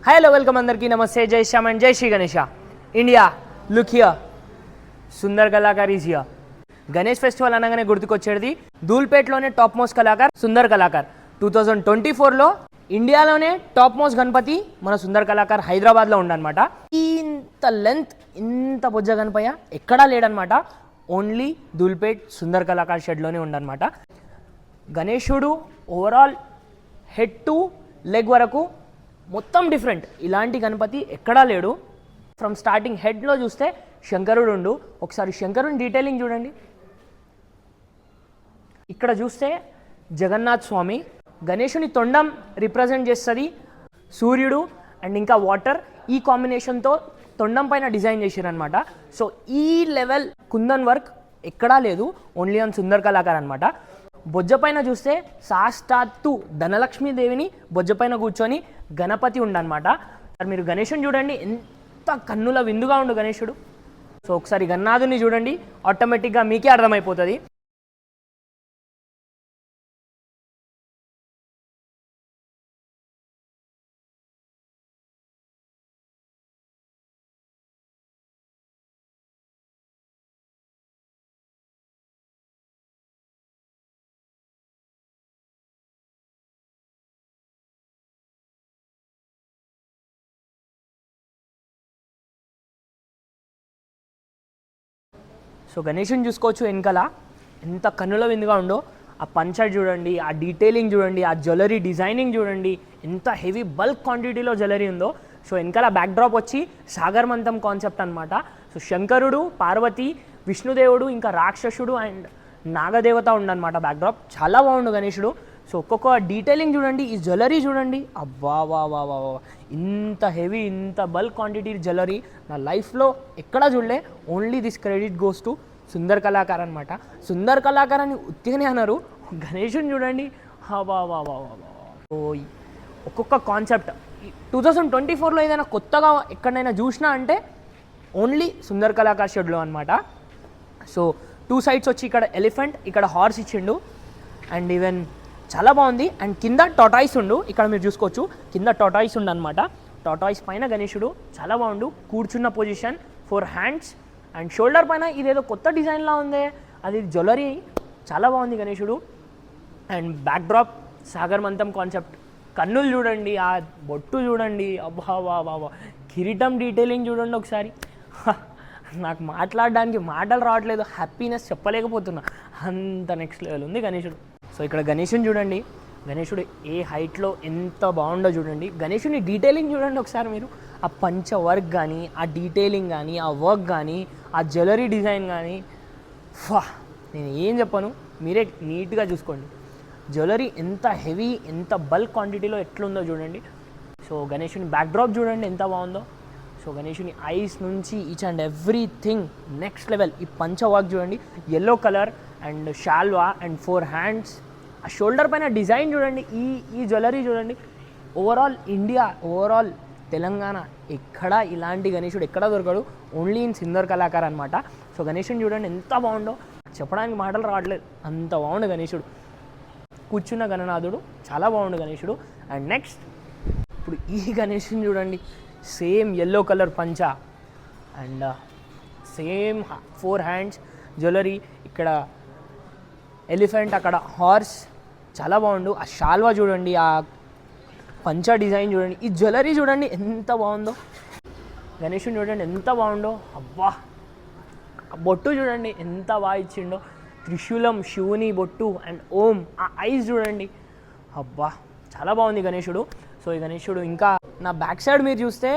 Hello welcome అందరికీ నమస్తే, జై శ్యామ్ అండ్ జై Shri Ganesha. India look here, Sundar Kalakar is here. Ganesh festival అనగానే గుర్తుకొచ్చేది ధూల్పేట్లోనే టాప్ మోస్ట్ కళాకార్ సుందర్ కళాకార్. 2024లో ఇండియాలోనే టాప్ మోస్ట్ గణపతి మన సుందర్ కళాకార్ హైదరాబాద్లో ఉండనమాట. ఇంత లెంత్ ఇంత బొజ్జ గణపయ్య ఎక్కడా లేడనమాట. ఓన్లీ ధూల్పేట్ సుందర్ కళాకార్ షెడ్లోనే ఉండనమాట. గణేశుడు ఓవరాల్ హెడ్ టు లెగ్ వరకు మొత్తం డిఫరెంట్. ఇలాంటి గణపతి ఎక్కడా లేడు. ఫ్రమ్ స్టార్టింగ్ హెడ్లో చూస్తే శంకరుడు ఉండు. ఒకసారి శంకరుని డీటెయిలింగ్ చూడండి. ఇక్కడ చూస్తే జగన్నాథ్ స్వామి, గణేశుని తొండం రిప్రజెంట్ చేస్తుంది సూర్యుడు అండ్ ఇంకా వాటర్. ఈ కాంబినేషన్తో తొండం పైన డిజైన్ చేశారనమాట. సో ఈ లెవెల్ కుందన్ వర్క్ ఎక్కడా లేదు, ఓన్లీ ఆన్ సుందర్ కళాకార్ అనమాట. బొజ్జ పైన చూస్తే సాక్షాత్తు ధనలక్ష్మీదేవిని బొజ్జ పైన కూర్చొని గణపతి ఉండనమాట. మీరు గణేశుని చూడండి, ఎంత కన్నుల విందుగా ఉండు గణేశుడు. సో ఒకసారి గన్నాథుని చూడండి, ఆటోమేటిక్గా మీకే అర్థమైపోతుంది. సో గణేశుని చూసుకోవచ్చు వెనకాల ఎంత కన్నుల విందుగా ఉందో. ఆ పంచర్ చూడండి, ఆ డీటెయిలింగ్ చూడండి, ఆ జ్యువెలరీ డిజైనింగ్ చూడండి, ఎంత హెవీ బల్క్ క్వాంటిటీలో జ్యువెలరీ ఉందో. సో వెనకాల బ్యాక్డ్రాప్ వచ్చి సాగర్ మంతం కాన్సెప్ట్ అనమాట. సో శంకరుడు, పార్వతి, విష్ణుదేవుడు, ఇంకా రాక్షసుడు అండ్ నాగదేవత ఉండనమాట బ్యాక్డ్రాప్. చాలా బాగుండు గణేశుడు. సో ఒక్కొక్క డీటెయిలింగ్ చూడండి, ఈ జ్యువెలరీ చూడండి, అబ్బా వా వా వా వా, ఇంత హెవీ ఇంత బల్క్ క్వాంటిటీ జ్యువెలరీ నా లైఫ్లో ఎక్కడా చూడలే. Only this credit goes to Sundar Kalakar అనమాట. సుందర్ కళాకార్ అని ఉత్తిగానే అన్నారు. గణేశుని చూడండి, వా వా వా వా. సో ఒక్కొక్క కాన్సెప్ట్ 2024లో ఏదైనా కొత్తగా ఎక్కడైనా చూసినా అంటే ఓన్లీ సుందర్ కళాకార్ షెడ్లో అనమాట. సో 2 sides వచ్చి ఇక్కడ ఎలిఫెంట్, ఇక్కడ హార్స్ ఇచ్చిండు అండ్ ఈవెన్ చాలా బాగుంది. అండ్ కింద టాటాయిస్ ఉండు, ఇక్కడ మీరు చూసుకోవచ్చు కింద టాటాయిస్ ఉండు అనమాట. టాటాయిస్ పైన గణేశుడు చాలా బాగుండు. కూర్చున్న పొజిషన్, 4 hands అండ్ షోల్డర్ పైన ఇదేదో కొత్త డిజైన్లా ఉంది, అది జ్యువెలరీ చాలా బాగుంది గణేశుడు. And backdrop Sagar Manthan concept. కన్నులు చూడండి, ఆ బొట్టు చూడండి, అబ్బా వా వా. కిరీటం డీటెయిలింగ్ చూడండి ఒకసారి. నాకు మాట్లాడడానికి మాటలు రావట్లేదు, హ్యాపీనెస్ చెప్పలేకపోతున్నా, అంత నెక్స్ట్ లెవెల్ ఉంది గణేశుడు. సో ఇక్కడ గణేశుని చూడండి, గణేశుడు ఏ హైట్లో ఎంత బాగుండో చూడండి. గణేశుని డీటెయిలింగ్ చూడండి ఒకసారి మీరు. ఆ పంచ వర్క్ కానీ, ఆ డీటెయిలింగ్ కానీ, ఆ వర్క్ కానీ, ఆ జ్యువెలరీ డిజైన్ కానీ, నేను ఏం చెప్పను, మీరే నీట్గా చూసుకోండి. జ్యువెలరీ ఎంత హెవీ ఎంత బల్క్ క్వాంటిటీలో ఎట్లుందో చూడండి. సో గణేశుని బ్యాక్డ్రాప్ చూడండి ఎంత బాగుందో. సో గణేశుని ఐస్ నుంచి each and everything next level. ఈ పంచ వర్క్ చూడండి, ఎల్లో కలర్ అండ్ షాల్వా అండ్ 4 hands. ఆ షోల్డర్ పైన డిజైన్ చూడండి, ఈ జ్యువెలరీ చూడండి. ఓవరాల్ ఇండియా, ఓవరాల్ తెలంగాణ ఎక్కడ ఇలాంటి గణేశుడు ఎక్కడ దొరకడు, ఓన్లీ ఇన్ సుందర్ కళాకార్ అనమాట. సో గణేశుని చూడండి ఎంత బాగుండో, చెప్పడానికి మాటలు రావట్లేదు, అంత బాగుండు గణేశుడు. కూర్చున్న గణనాథుడు చాలా బాగుండు గణేశుడు. అండ్ నెక్స్ట్ ఇప్పుడు ఈ గణేశుని చూడండి, సేమ్ ఎల్లో కలర్ పంచ అండ్ సేమ్ 4 hands జ్యువెలరీ. ఇక్కడ ఎలిఫెంట్, అక్కడ హార్స్, చాలా బాగుండు. ఆ షాల్వా చూడండి, ఆ పంచా డిజైన్ చూడండి, ఈ జ్యువెలరీ చూడండి ఎంత బాగుందో. గణేశుని చూడండి ఎంత బాగుండో, అబ్బా. బొట్టు చూడండి ఎంత బాగా ఇచ్చిండో, త్రిశూలం, శివుని బొట్టు అండ్ ఓం. ఆ ఐస్ చూడండి, అబ్బా చాలా బాగుంది గణేశుడు. సో ఈ గణేశుడు ఇంకా నా బ్యాక్ సైడ్ మీరు చూస్తే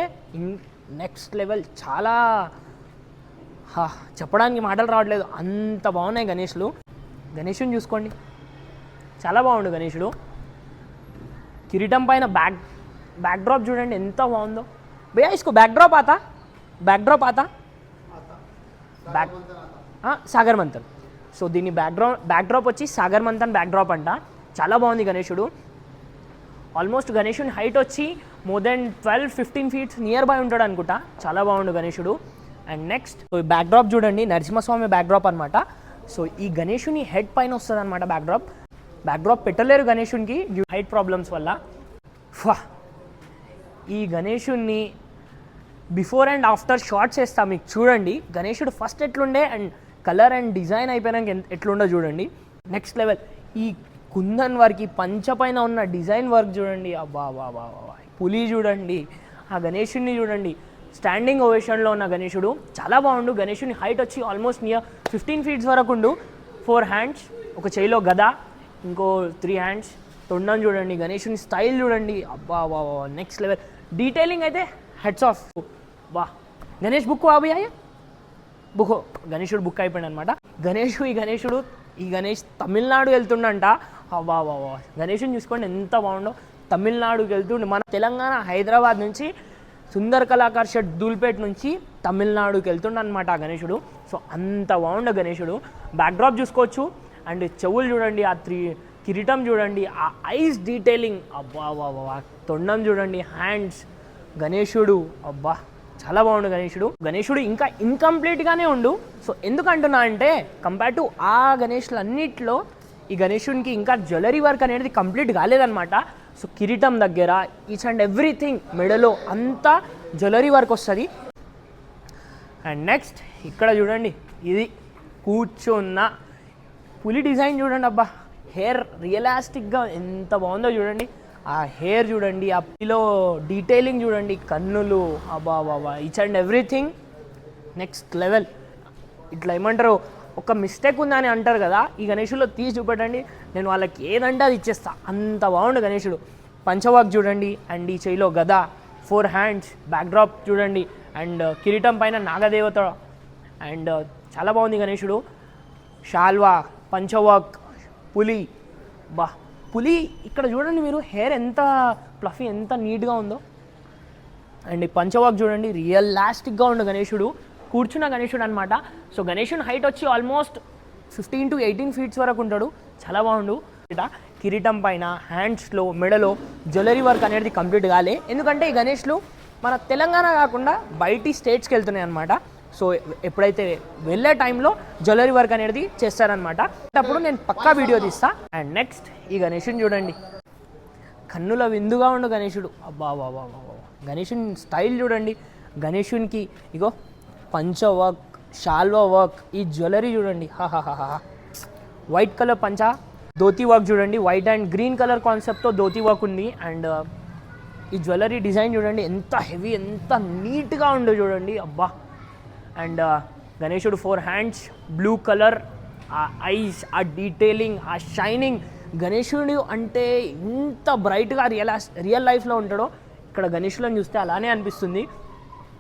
నెక్స్ట్ లెవెల్, చాలా చెప్పడానికి మాటలు రావట్లేదు, అంత బాగున్నాయి గణేష్లు. గణేశుని చూసుకోండి చాలా బాగుండు గణేశుడు. కిరీటం పైన బ్యాక్డ్రాప్ చూడండి ఎంత బాగుందో. భయ్యా ఇసుకో బ్యాక్డ్రాప్ ఆతా, బ్యాక్డ్రాప్ ఆతా సాగర్ మంతన్. సో దీన్ని బ్యాక్డ్రాప్ వచ్చి సాగర్ మంతన్ బ్యాక్డ్రాప్ అంట. చాలా బాగుంది గణేశుడు. ఆల్మోస్ట్ గణేశుని హైట్ వచ్చి more than 12-15 feet nearby ఉంటాడు అనుకుంటా. చాలా బాగుండు గణేశుడు. అండ్ నెక్స్ట్ బ్యాక్డ్రాప్ చూడండి, నరసింహస్వామి బ్యాక్డ్రాప్ అనమాట. సో ఈ గణేశుని హెడ్ పైన వస్తుంది అనమాట బ్యాక్డ్రాప్ పెట్టలేరు గణేశునికి హైట్ ప్రాబ్లమ్స్ వల్ల. ఈ గణేషుణ్ణి బిఫోర్ అండ్ ఆఫ్టర్ షార్ట్స్ వేస్తా మీకు చూడండి. గణేషుడు ఫస్ట్ ఎట్లుండే అండ్ కలర్ అండ్ డిజైన్ అయిపోయినాక ఎట్లుండో చూడండి. Next level. ఈ కుందన్ వర్క్, ఈ పంచ పైన ఉన్న డిజైన్ వర్క్ చూడండి. అబ్బా బాబా, పులి చూడండి, ఆ గణేషుడిని చూడండి. స్టాండింగ్ ఓవేషన్లో ఉన్న గణేషుడు చాలా బాగుండు. గణేషుని హైట్ వచ్చి ఆల్మోస్ట్ నియర్ 15 feet వరకు ఉండు. 4 hands, ఒక చేయిలో గద, ఇంకో 3 hands. తొండం చూడండి, గణేషుని స్టైల్ చూడండి. అబ్బా బాబా, నెక్స్ట్ లెవెల్. డీటెయిలింగ్ అయితే హెడ్స్ ఆఫ్. వా, గణేష్ బుక్ అయ్యాయి, బుక్ గణేషుడు బుక్ అయిపోయాడు అనమాట. ఈ గణేష్ తమిళనాడు వెళ్తుండంట. అబ్బా బాబా, గణేషుని చూసుకోండి ఎంత బాగుండో. తమిళనాడుకి వెళ్తుండే, మన తెలంగాణ హైదరాబాద్ నుంచి సుందర్ కళాకార్ షెడ్ ధూల్పేట్ నుంచి తమిళనాడుకి వెళ్తుండ అనమాట ఆ గణేషుడు. సో అంత బాగుండే గణేషుడు. బ్యాక్డ్రాప్ చూసుకోవచ్చు. అండ్ చెవులు చూడండి, ఆ కిరీటం చూడండి, ఆ ఐస్ డీటెయిలింగ్. అబ్బా బాబా, తొండం చూడండి, హ్యాండ్స్. గణేషుడు అబ్బా చాలా బాగుండు. గణేషుడు ఇంకా ఇన్కంప్లీట్గానే ఉండు. సో ఎందుకంటున్నా అంటే కంపేర్ టు ఆ గణేషులు అన్నిట్లో ఈ గణేషునికి ఇంకా జ్యువెలరీ వర్క్ అనేది కంప్లీట్ కాలేదన్నమాట. సో కిరీటం దగ్గర ఈచ్ అండ్ ఎవ్రీథింగ్, మెడలో అంతా జ్యువెలరీ వర్క్ వస్తుంది. అండ్ నెక్స్ట్ ఇక్కడ చూడండి, ఇది కూర్చున్న పులి డిజైన్ చూడండి. అబ్బా, హెయిర్ రియలిస్టిక్గా ఎంత బాగుందో చూడండి. ఆ హెయిర్ చూడండి, ఆ పులిలో డీటెయిలింగ్ చూడండి, కన్నులు. అబ్బా బాబా, each and everything next level. ఇట్లా ఏమంటారు, ఒక మిస్టేక్ ఉందని అంటారు కదా, ఈ గణేషులో తీసి చూపెట్టండి, నేను వాళ్ళకి ఏదంటే అది ఇచ్చేస్తా. అంత బాగుండు గణేషుడు. పంచవాక్ చూడండి, అండ్ ఈ చేయిలో గద, 4 hands, బ్యాక్డ్రాప్ చూడండి, అండ్ కిరీటం పైన నాగదేవత. అండ్ చాలా బాగుంది గణేషుడు. షాల్వా, పంచవాక్, పులి. బా, పులి ఇక్కడ చూడండి మీరు, హెయిర్ ఎంత ఫ్లఫీ, ఎంత నీట్గా ఉందో. అండ్ ఈ పంచవాక్ చూడండి, రియలిస్టిక్గా ఉండు గణేషుడు. కూర్చున్న గణేషుడు అనమాట. సో గణేషుని హైట్ వచ్చి ఆల్మోస్ట్ 15 to 18 feet వరకు ఉంటాడు. చాలా బాగుండు. కిరీటం పైన, హ్యాండ్స్లో, మెడలో జ్యువెలరీ వర్క్ అనేది కంప్లీట్ కాలే. ఎందుకంటే ఈ గణేష్లు మన తెలంగాణ కాకుండా బయటి స్టేట్స్కి వెళ్తున్నాయి అనమాట. సో ఎప్పుడైతే వెళ్ళే టైంలో జ్యువెలరీ వర్క్ అనేది చేస్తారనమాట. అప్పుడు నేను పక్కా వీడియో తీస్తా. అండ్ నెక్స్ట్ ఈ గణేషుని చూడండి, కన్నుల విందుగా ఉండు గణేషుడు. అబ్బా బాబా, గణేషుని స్టైల్ చూడండి. గణేషునికి ఇగో పంచ వర్క్, షాల్వా వర్క్, ఈ జ్యువెలరీ చూడండి. హాహాహా, వైట్ కలర్ పంచ, ధోతి వర్క్ చూడండి. వైట్ అండ్ గ్రీన్ కలర్ కాన్సెప్ట్తో ధోతి వర్క్ ఉంది. అండ్ ఈ జ్యువెలరీ డిజైన్ చూడండి, ఎంత హెవీ, ఎంత నీట్గా ఉందో చూడండి. అబ్బా. అండ్ గణేషుడు 4 hands, బ్లూ కలర్, ఆ ఐస్, ఆ డీటెయిలింగ్, ఆ షైనింగ్. గణేషుడు అంటే ఇంత బ్రైట్గా రియల్ లైఫ్లో ఉంటాడో ఇక్కడ గణేషులను చూస్తే అలానే అనిపిస్తుంది.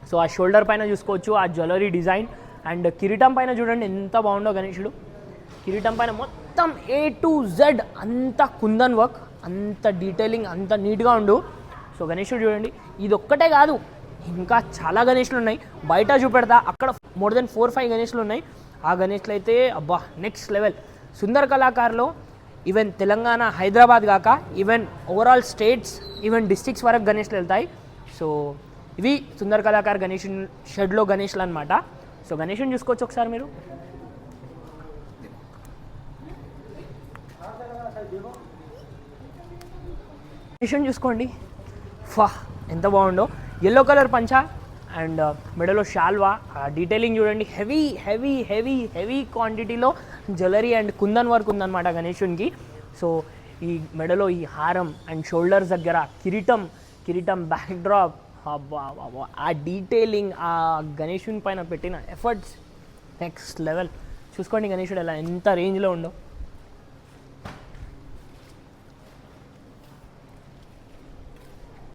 సో ఆ షోల్డర్ పైన చూసుకోవచ్చు ఆ జ్యువెలరీ డిజైన్. అండ్ కిరీటం పైన చూడండి ఎంత బాగుండో గణేషుడు. కిరీటం పైన మొత్తం A to Z అంత కుందన్ వర్క్, అంత డీటెయిలింగ్, అంత నీట్గా ఉండు. సో గణేషుడు చూడండి, ఇది ఒక్కటే కాదు, ఇంకా చాలా గణేషులు ఉన్నాయి. బయట చూపెడతా, అక్కడ మోర్ దెన్ 4-5 గణేషులు ఉన్నాయి. ఆ గణేషులు అయితే అబ్బా నెక్స్ట్ లెవెల్. సుందర్ కళాకారులో ఈవెన్ తెలంగాణ, హైదరాబాద్ కాక even overall states, even districts వరకు గణేషులు వెళ్తాయి. సో ఇవి సుందర్ కళాకార్ గణేష్ షెడ్లో గణేష్లు అనమాట. సో గణేషుని చూసుకోవచ్చు ఒకసారి మీరు. గణేషుని చూసుకోండి, ఫా ఎంత బాగుండో. ఎల్లో కలర్ పంచ అండ్ మెడలో షాల్వా, డీటెయిలింగ్ చూడండి. హెవీ హెవీ హెవీ హెవీ క్వాంటిటీలో జ్యువెలరీ అండ్ కుందన్ వర్క్ ఉందన్నమాట గణేషునికి. సో ఈ మెడలో ఈ హారం అండ్ షోల్డర్స్ దగ్గర కిరీటం బ్యాక్డ్రాప్. అబ్బా బాబా, ఆ డీటెయిలింగ్, ఆ గణేషుని పైన పెట్టిన ఎఫర్ట్స్ నెక్స్ట్ లెవెల్. చూసుకోండి గణేషుడు ఎలా ఎంత రేంజ్లో ఉండో.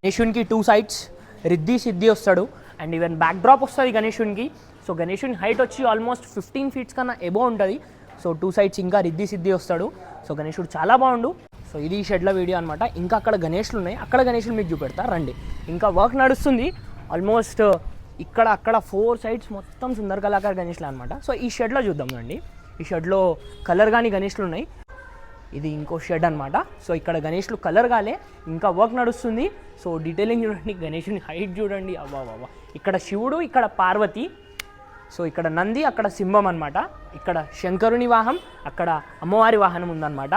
గణేషునికి 2 sides రిద్ధి సిద్ధి వస్తాడు. అండ్ ఈవెన్ బ్యాక్డ్రాప్ వస్తుంది గణేషునికి. సో గణేషుని హైట్ వచ్చి ఆల్మోస్ట్ 15 feet కన్నా ఎబో ఉంటుంది. సో 2 sides ఇంకా రిద్ధి సిద్ధి వస్తాడు. సో గణేషుడు చాలా బాగుండు. సో ఇది షెడ్ల వీడియో అనమాట. ఇంకా అక్కడ గణేషులు ఉన్నాయి, అక్కడ గణేషులు మీకు చూపెడతా రండి. ఇంకా వర్క్ నడుస్తుంది ఆల్మోస్ట్. ఇక్కడ అక్కడ 4 sides మొత్తం సుందర్ కళాకార్ గణేష్లు అనమాట. సో ఈ షెడ్లో చూద్దాం రండి. ఈ షెడ్లో కలర్ కానీ గణేష్లు ఉన్నాయి. ఇది ఇంకో షెడ్ అనమాట. సో ఇక్కడ గణేష్లు కలర్ కాలే, ఇంకా వర్క్ నడుస్తుంది. సో డీటెయిలింగ్ చూడండి, గణేషుని హైట్ చూడండి. అబ్బా బాబా, ఇక్కడ శివుడు, ఇక్కడ పార్వతి. సో ఇక్కడ నంది, అక్కడ సింహం అనమాట. ఇక్కడ శంకరుని వాహనం, అక్కడ అమ్మవారి వాహనం ఉందన్నమాట.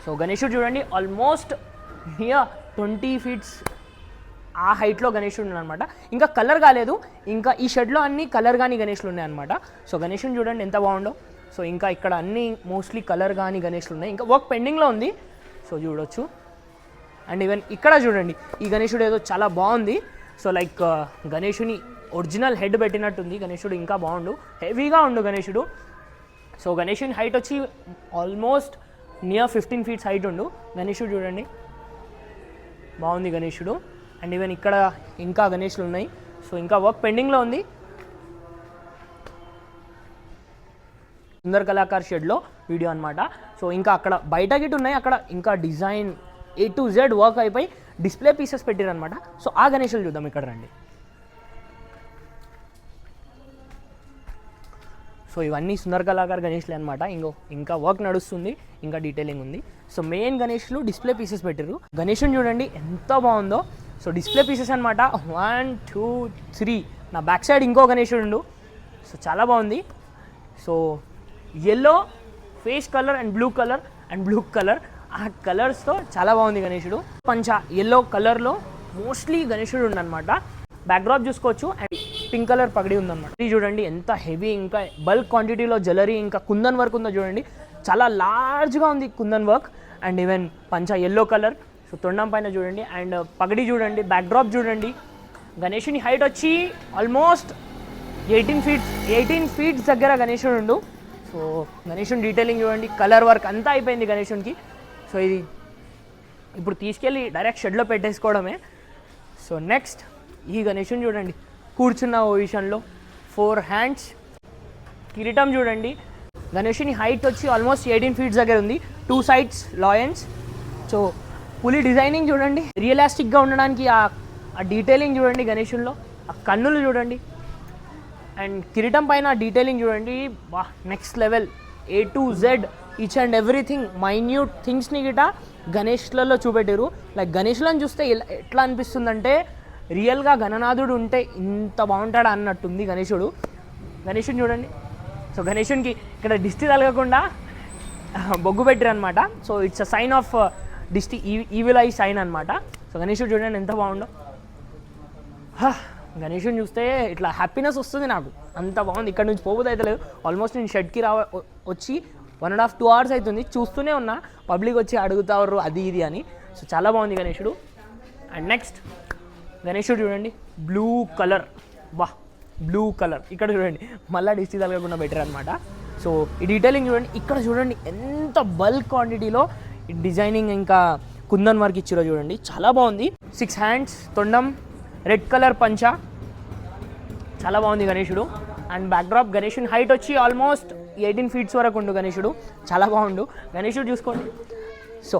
సో గణేషుడు చూడండి ఆల్మోస్ట్ నియర్ 20 feet ఆ హైట్లో గణేశుడు అనమాట. ఇంకా కలర్ కాలేదు, ఇంకా ఈ షెడ్లో అన్ని కలర్ కానీ గణేష్లు ఉన్నాయన్నమాట. సో గణేశుని చూడండి ఎంత బాగుండో. సో ఇంకా ఇక్కడ అన్ని మోస్ట్లీ కలర్ కానీ గణేష్లు ఉన్నాయి, ఇంకా వర్క్ పెండింగ్లో ఉంది. సో చూడొచ్చు. అండ్ ఈవెన్ ఇక్కడ చూడండి ఈ గణేశుడు ఏదో చాలా బాగుంది. సో లైక్ గణేశుని ఒరిజినల్ హెడ్ పెట్టినట్టుంది. గణేశుడు ఇంకా బాగుండు, హెవీగా ఉండు గణేశుడు. సో గణేశుని హైట్ వచ్చి ఆల్మోస్ట్ నియర్ 15 feet హైట్ ఉండు గణేశుడు. చూడండి బాగుంది గణేశుడు. అండ్ ఈవెన్ ఇక్కడ ఇంకా గణేష్లు ఉన్నాయి. సో ఇంకా వర్క్ పెండింగ్లో ఉంది. సుందర్ కళాకార్ షెడ్లో వీడియో అనమాట. సో ఇంకా అక్కడ బయట గిట్ ఉన్నాయి, అక్కడ ఇంకా design A to Z work అయిపోయి డిస్ప్లే పీసెస్ పెట్టారనమాట. సో ఆ గణేషులు చూద్దాం, ఇక్కడ రండి. సో ఇవన్నీ సుందర్ కళాకార్ గణేష్లే అనమాట. ఇంకా వర్క్ నడుస్తుంది, ఇంకా డీటెయిలింగ్ ఉంది. సో మెయిన్ గణేష్లు డిస్ప్లే పీసెస్ పెట్టారు. గణేషుని చూడండి ఎంత బాగుందో. సో డిస్ప్లే పీసెస్ అనమాట. 1 2 3. నా బ్యాక్ సైడ్ ఇంకో గణేశుడు. సో చాలా బాగుంది. So yellow face colour and blue colour ఆ కలర్స్తో చాలా బాగుంది గణేశుడు. పంచ ఎల్లో కలర్లో మోస్ట్లీ గణేశుడు ఉందన్నమాట. బ్యాక్డ్రాప్ చూసుకోవచ్చు. అండ్ పింక్ కలర్ పగడి ఉందన్నమాట. ఇది చూడండి ఎంత హెవీ, ఇంకా బల్క్ క్వాంటిటీలో జ్యువెలరీ, ఇంకా కుందన్ వర్క్ ఉందో చూడండి. చాలా లార్జ్గా ఉంది కుందన్ వర్క్. అండ్ ఈవెన్ పంచ ఎల్లో కలర్. సో తొండం పైన చూడండి. అండ్ పగడి చూడండి, బ్యాక్డ్రాప్ చూడండి. గణేశుని హైట్ వచ్చి ఆల్మోస్ట్ 18 feet దగ్గర గణేశుడు ఉండు. సో గణేశుని డీటెయిలింగ్ చూడండి, కలర్ వర్క్ అంతా అయిపోయింది గణేశునికి. సో ఇది ఇప్పుడు తీసుకెళ్ళి డైరెక్ట్ షెడ్లో పెట్టేసుకోవడమే. సో నెక్స్ట్ ఈ గణేశుని చూడండి కూర్చున్న పొజిషన్లో 4 hands. కిరీటం చూడండి. గణేశుని హైట్ వచ్చి ఆల్మోస్ట్ 18 feet దగ్గర ఉంది. 2 sides లాయన్స్. సో పులి డిజైనింగ్ చూడండి, రియలిస్టిక్గా ఉండడానికి ఆ డీటెయిలింగ్ చూడండి గణేశుల్లో. ఆ కన్నులు చూడండి. అండ్ కిరీటం పైన డీటెయిలింగ్ చూడండి, బా next level. A to Z each and everything minute థింగ్స్ని గిట గణేష్లలో చూపెట్టారు. లైక్ గణేష్లను చూస్తే ఎట్లా అనిపిస్తుందంటే రియల్గా గణనాథుడు ఉంటే ఇంత బాగుంటాడా అన్నట్టుంది గణేశుని చూడండి. సో గణేశునికి ఇక్కడ దిష్టి తగలకుండా బొగ్గు పెట్టారు అనమాట. So it's a sign of దిష్టి, ఈవిల్ ఐ సైన్ అనమాట. సో గణేశుడు చూడండి ఎంత బాగుండో. గణేశుని చూస్తే ఇట్లా హ్యాపీనెస్ వస్తుంది నాకు, అంత బాగుంది. ఇక్కడ నుంచి పోబుద్ది అయితే లేదు. ఆల్మోస్ట్ నేను షెడ్కి వచ్చి 1.5 2 hours అవుతుంది. చూస్తూనే ఉన్నా పబ్లిక్ వచ్చి అడుగుతారు అది ఇది అని. సో చాలా బాగుంది గణేశుడు. అండ్ నెక్స్ట్ గణేశుడు చూడండి బ్లూ కలర్. బ్లూ కలర్ ఇక్కడ చూడండి మళ్ళీ డిస్టి తగలకుండా బెటర్ అనమాట. సో ఈ డీటెయిలింగ్ చూడండి, ఇక్కడ చూడండి ఎంత బల్క్ క్వాంటిటీలో డిజైనింగ్ ఇంకా కుందన్ వర్క్ ఇచ్చిరో చూడండి, చాలా బాగుంది. 6 hands తొండం, రెడ్ కలర్ పంచ, చాలా బాగుంది గణేశుడు. అండ్ బ్యాక్డ్రాప్ గణేశుని హైట్ వచ్చి ఆల్మోస్ట్ 18 feet వరకు ఉండు గణేశుడు, చాలా బాగుండు గణేశుడు చూసుకోండి. సో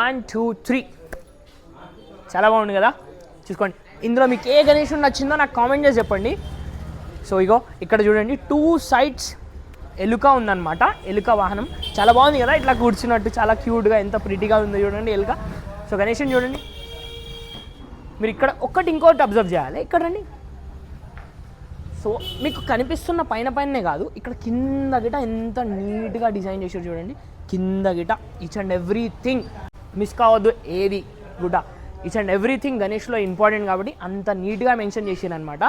1 2 3 చాలా బాగుంది కదా, చూసుకోండి. ఇందులో మీకు ఏ గణేశుడు నచ్చిందో నాకు కామెంట్ చేసి చెప్పండి. సో ఇగో ఇక్కడ చూడండి 2 sides ఎలుక ఉందన్నమాట, ఎలుక వాహనం చాలా బాగుంది కదా, ఇట్లా కూర్చున్నట్టు చాలా క్యూట్గా ఎంత ప్రిటీగా ఉందో చూడండి ఎలుక. సో గణేశుని చూడండి. మీరు ఇక్కడ ఇంకోటి అబ్జర్వ్ చేయాలి, ఇక్కడ రండి. సో మీకు కనిపిస్తున్న పైననే కాదు, ఇక్కడ కింద గిట ఎంత నీట్గా డిజైన్ చేశారు చూడండి. కింద గిట ఈచ్ అండ్ ఎవ్రీథింగ్ మిస్ కావద్దు, ఏది గుట ఈచ్ అండ్ ఎవ్రీథింగ్ గణేష్లో ఇంపార్టెంట్ కాబట్టి అంత నీట్గా మెన్షన్ చేసాను అనమాట.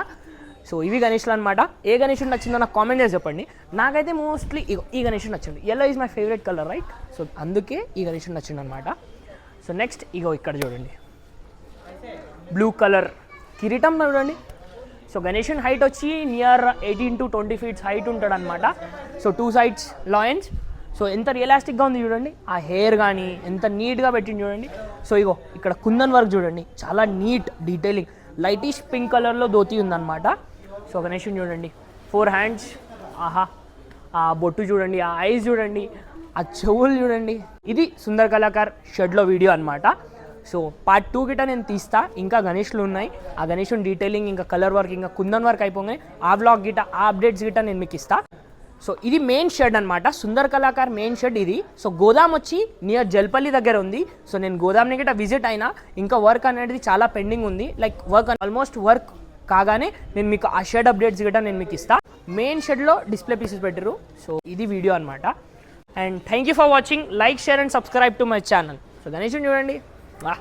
సో ఇవి గణేష్లు అనమాట. ఏ గణేశుడు నచ్చిందో నాకు కామెంట్ చేసి చెప్పండి. నాకైతే మోస్ట్లీ ఈ గణేశుడు నచ్చింది. Yellow is my favourite colour right. So అందుకే ఈ గణేశుడు నచ్చింది అనమాట. సో నెక్స్ట్ ఇక్కడ చూడండి బ్లూ కలర్ కిరీటం చూడండి. సో గణేశుని హైట్ వచ్చి నియర్ 18 to 20 feet హైట్ ఉంటాడు అనమాట. So 2 sides Lions. సో ఎంత రియలిస్టిక్గా ఉంది చూడండి, ఆ హెయిర్ కానీ ఎంత నీట్గా పెట్టింది చూడండి. సో ఇక్కడ కుందన్ వర్క్ చూడండి, చాలా నీట్ డీటెయిలింగ్. లైటిష్ పింక్ కలర్లో ధోతి ఉందన్నమాట. సో గణేశుని చూడండి 4 hands. ఆహా, ఆ బొట్టు చూడండి, ఆ ఐస్ చూడండి, ఆ చెవులు చూడండి. ఇది సుందర్ కళాకార్ షెడ్లో వీడియో అనమాట. సో పార్ట్ 2 గిట నేను తీస్తా, ఇంకా గణేష్లు ఉన్నాయి. ఆ గణేశుని డీటెయిలింగ్ ఇంకా కలర్ వర్క్ ఇంకా కుందన్ వర్క్ అయిపోయి ఆ వ్లాగ్ గిట ఆ అప్డేట్స్ గిట నేను మీకు ఇస్తా. సో ఇది మెయిన్ షెడ్ అనమాట, సుందర్ కళాకార్ మెయిన్ షెడ్ ఇది. సో గోదాం వచ్చి నియర్ జల్పల్లి దగ్గర ఉంది. సో నేను గోదాంని గిట విజిట్ అయినా, ఇంకా వర్క్ అనేది చాలా పెండింగ్ ఉంది. లైక్ వర్క్ ఆల్మోస్ట్ వర్క్ కాగానే నేను మీకు ఆ షెడ్ అప్డేట్స్ గిట నేను మీకు ఇస్తా. మెయిన్ షెడ్లో డిస్ప్లే పీసెస్ పెట్టారు. సో ఇది వీడియో అనమాట. And thank you for watching. Like, share and subscribe to my channel. So గణేశుని చూడండి, వా.